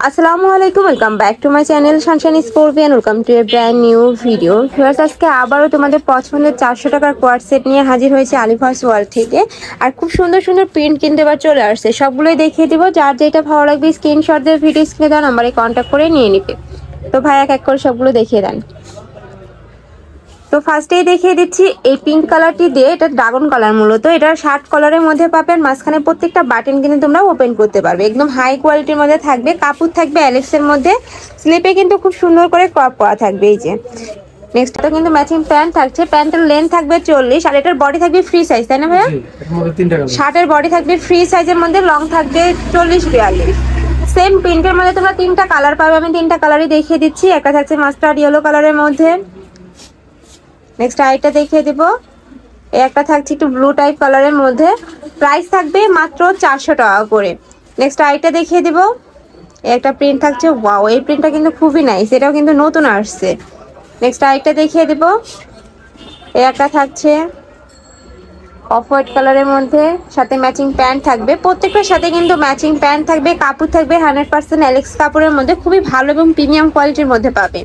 আসসালামু আলাইকুম, welcome back to my channel Sunshine scorpion. Welcome to A brand new video. Viewers, আজকে আবারও তোমাদের পছন্দের 400 টাকার কোয়ার্ট সেট নিয়ে হাজির হয়েছে আলিভাস ওয়ার্ল্ড থেকে। আর খুব সুন্দর সুন্দর প্রিন্ট কিনতে এবার চলে আসছে, সবগুলোই দেখিয়ে দিব। যার যেটা ভালো লাগবে স্ক্রিনশট দিয়ে ভিডিও স্ক্রিনে দেওয়া নাম্বারে কন্ট্যাক্ট করে নিয়ে নিবে। তো ভাই এক এক করে সবগুলো দেখিয়ে দেন। তো ফার্স্টেই দেখিয়ে দিচ্ছি এই পিঙ্ক কালারটি দিয়ে, এটা ড্রাগন কালার, মূলত এটা শার্ট কালারের মধ্যে পাবেন। মাঝখানে প্রত্যেকটা বাটন কিন্তু তোমরা ওপেন করতে পারবে, একদম হাই কোয়ালিটির মধ্যে থাকবে। কাপড় থাকবে অ্যালেক্সের মধ্যে, স্লিপে কিন্তু খুব সুন্দর করে ক্রপ করা থাকবে। এই যে নেক্সট তো কিন্তু ম্যাচিং প্যান্ট থাকছে, প্যান্টের লেন্থ থাকবে 40 আর এটার বডি থাকবে ফ্রি সাইজ, তাই না ভাইয়া? শার্টের বডি থাকবে ফ্রি সাইজের মধ্যে, লং থাকবে 40-42। সেম প্রিন্টের মধ্যে তোমরা তিনটা কালার পাবে, আমি তিনটা কালারই দেখিয়ে দিচ্ছি। একটা থাকছে মাস্টার্ড ইয়েলো কালারের মধ্যে, নেক্সট আইটা দেখিয়ে দিব। একটা থাকছে একটু ব্লু টাইপ কালারের মধ্যে, প্রাইস থাকবে মাত্র 400 টাকা করে। নেক্সট আইটা দেখিয়ে দিব। একটা প্রিন্ট থাকছে, ওয়াও, এই প্রিন্টটা কিন্তু খুবই নাইস, এটাও কিন্তু নতুন আসছে। নেক্সট আইটা দেখিয়ে দিব। একটা থাকছে অফ হোয়াইট কালারের মধ্যে, সাথে ম্যাচিং প্যান্ট থাকবে। প্রত্যেকটার সাথে কিন্তু ম্যাচিং প্যান্ট থাকবে, কাপড় থাকবে 100% অ্যালেক্স কাপড়ের মধ্যে, খুবই ভালো এবং প্রিমিয়াম কোয়ালিটির মধ্যে পাবে।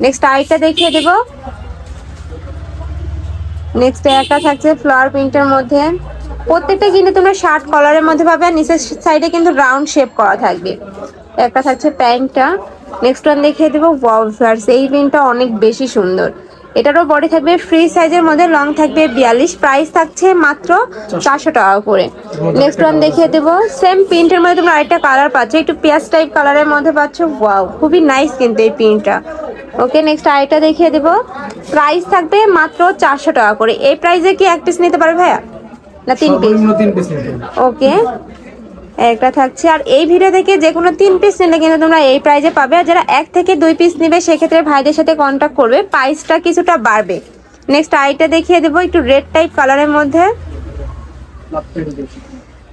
নেক্সট আইটা দেখিয়ে দেব। নেক্সট একটা থাকছে ফ্লাওয়ার প্রিন্টের মধ্যে, প্রত্যেকটা কিন্তু তোমরা শার্ট কলারের মধ্যে পাবে, আর নিচের সাইডে কিন্তু রাউন্ড শেপ করা থাকবে। একটা থাকছে প্যান্টটা। নেক্সট ওয়ান দেখিয়ে দেবো। ওয়াও ভিউয়ার্স, এই প্রিন্টটা অনেক বেশি সুন্দর। এটারও বডি থাকবে ফ্রি সাইজের মধ্যে, লং থাকবে 42, প্রাইস থাকছে মাত্র 400 টাকা করে। নেক্সট ওয়ান দেখিয়ে দেবো। সেম প্রিন্টের মধ্যে তোমরা আরেকটা কালার পাচ্ছ, একটু পেঁয়াজ টাইপ কালারের মধ্যে পাচ্ছ। ওয়াও, খুবই নাইস কিন্তু এই প্রিন্টটা। ওকে, নেক্সট আরেকটা দেখিয়ে দেবো। প্রাইস থাকবে মাত্র 400 টাকা করে। এই প্রাইসে কি এক পিস নিতে পারবে ভাইয়া, না 3 পিস? ওকে, একটা থাকছে। আর এই ভিডিও থেকে যে কোনো 3 পিস নিলে কিন্তু তোমরা এই প্রাইসে পাবে। আর যারা 1 থেকে 2 পিস নেবে সেক্ষেত্রে ভাইদের সাথে কন্ট্যাক্ট করবে, প্রাইসটা কিছুটা বাড়বে। নেক্সট আইটা দেখিয়ে দেবো, একটু রেড টাইপ কালারের মধ্যে।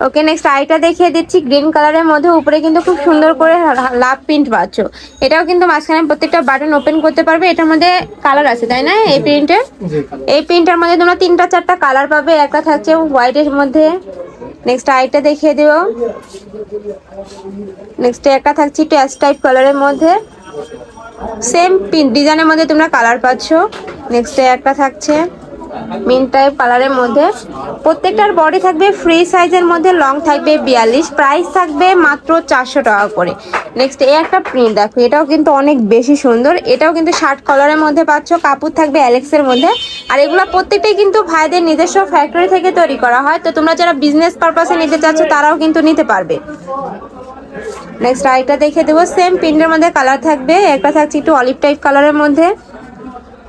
ওকে, নেক্সট আইটা দেখিয়ে দিচ্ছি গ্রিন কালারের মধ্যে, উপরে কিন্তু খুব সুন্দর করে লাভ প্রিন্ট পাচ্ছ। এটাও কিন্তু মাঝখানে প্রত্যেকটা বাটন ওপেন করতে পারবে। এটার মধ্যে কালার আছে, তাই না? এই প্রিন্টের মধ্যে তোমরা 3-4টা কালার পাবে। একটা থাকছে হোয়াইটের মধ্যে। নেক্সট আইটা দেখিয়ে দেবো। নেক্সট একটা থাকছে একটু অ্যাশ টাইপ কালারের মধ্যে, সেম ডিজাইনের মধ্যে তোমরা কালার পাচ্ছ। নেক্সট একটা থাকছে মিন টাইপ কালারের মধ্যে, প্রত্যেকটার বডি থাকবে ফ্রি সাইজের মধ্যে, লং থাকবে 42, প্রাইস থাকবে মাত্র 400 টাকা করে। নেক্সট এই একটা প্রিন্ট দেখো, এটাও কিন্তু অনেক বেশি সুন্দর। এটাও কিন্তু শার্ট কালারের মধ্যে পাচ্ছ, কাপড় থাকবে অ্যালেক্সের মধ্যে। আর এগুলো প্রত্যেকটাই কিন্তু ভাইদের নিজস্ব ফ্যাক্টরি থেকে তৈরি করা হয়। তো তোমরা যারা বিজনেস পারপাসে নিতে চাচ্ছ তারাও কিন্তু নিতে পারবে। নেক্সট আইটা দেখে দেবো। সেম প্রিন্টের মধ্যে কালার থাকবে। একটা থাকছে একটু অলিভ টাইপ কালারের মধ্যে,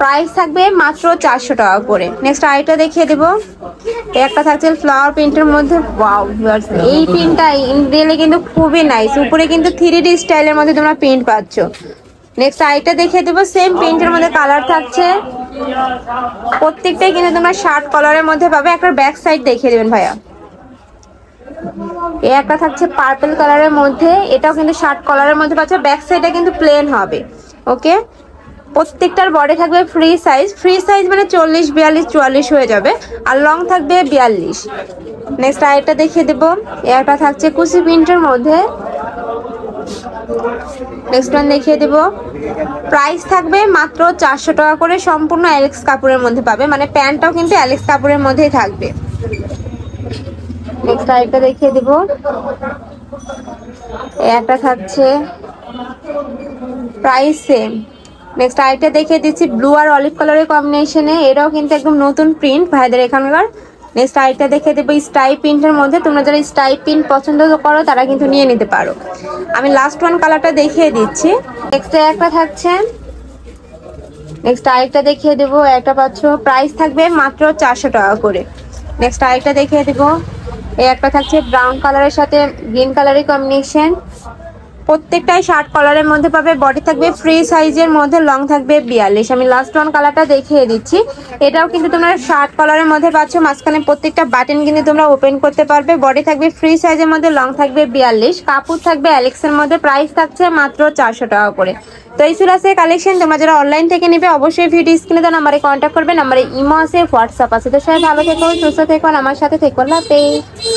প্রাইস থাকবে মাত্র 400 টাকা করে। নেক্সট আইটা দেখিয়ে দেবো। একটা থাকছে ফ্লাওয়ার প্রিন্টের মধ্যে। ওয়াও ভিউয়ার্স, এই প্রিন্টটা রিয়েলি কিন্তু খুবই নাইস। উপরে কিন্তু 3D স্টাইলের মধ্যে তোমরা প্রিন্ট পাচ্ছ। নেক্সট আইটা দেখিয়ে দেবো। সেম প্রিন্টের মধ্যে কালার থাকছে, প্রত্যেকটাই কিন্তু তোমরা শার্ট কালারের মধ্যে পাবে। একটা ব্যাক সাইড দেখিয়ে দেবেন ভাইয়া। একটা থাকছে পার্পল কালারের মধ্যে, এটাও কিন্তু শার্ট কালারের মধ্যে পাচ্ছ। ব্যাক সাইডটা কিন্তু প্লেন হবে। ওকে, প্রত্যেকটার বডি থাকবে ফ্রি সাইজ মানে 40, 42, 44 হয়ে যাবে, আর লং থাকবে 42। নেক্সট আরেকটা দেখিয়ে দেবো। একটা থাকছে কুচি প্রিন্টের মধ্যে। নেক্সট ওয়ান দেখিয়ে দেবো। প্রাইস থাকবে মাত্র 400 টাকা করে, সম্পূর্ণ অ্যালেক্স কাপড়ের মধ্যে পাবে, মানে প্যান্টটাও কিন্তু অ্যালেক্স কাপড়ের মধ্যেই থাকবে। নেক্সট আরেকটা দেখিয়ে দেবো। একটা থাকছে প্রাইস সেম। নেক্সট আরেকটা দেখিয়ে দিচ্ছি ব্লু আর অলিভ কালারের কম্বিনেশনে, এটাও কিন্তু একদম নতুন প্রিন্ট ভাইদের এখানকার। নেক্সট আরেকটা দেখিয়ে দেবো স্টাইপ প্রিন্টের মধ্যে। তোমরা যারা স্টাইপ প্রিন্ট পছন্দ করো তারা কিন্তু নিয়ে নিতে পারো। আমি লাস্ট ওয়ান কালারটা দেখিয়ে দিচ্ছি। নেক্সট একটা থাকছে। নেক্সট আরেকটা দেখিয়ে দেবো। একটা পাচ্ছ, প্রাইস থাকবে মাত্র 400 টাকা করে। নেক্সট আরেকটা দেখিয়ে দেবো। এই একটা থাকছে ব্রাউন কালারের সাথে গ্রিন কালারের কম্বিনেশন, প্রত্যেকটাই শার্ট কালারের মধ্যে পাবে। বডি থাকবে ফ্রি সাইজের মধ্যে, লং থাকবে 42। আমি লাস্ট ওয়ান কালারটা দেখিয়ে দিচ্ছি। এটাও কিন্তু তোমরা শার্ট কালারের মধ্যে পাচ্ছ। মাঝখানে প্রত্যেকটা বাটন কিন্তু তোমরা ওপেন করতে পারবে। বডি থাকবে ফ্রি সাইজের মধ্যে, লং থাকবে 42, কাপড় থাকবে অ্যালেক্সের মধ্যে। প্রাইস থাকছে মাত্র 400 টাকা করে। তো এই ছিল আছে কালেকশন। তোমরা যারা অনলাইন থেকে নিবে অবশ্যই ভিডিও স্ক্রিনে দেওয়া নাম্বারে কন্ট্যাক্ট করবে। নাম্বারে ইমো আছে, হোয়াটসঅ্যাপ আছে। তো সবাই ভালো থেকো, সুস্থ থেকো, আমার সাথে থেকো। আল্লাহ হাফেজ।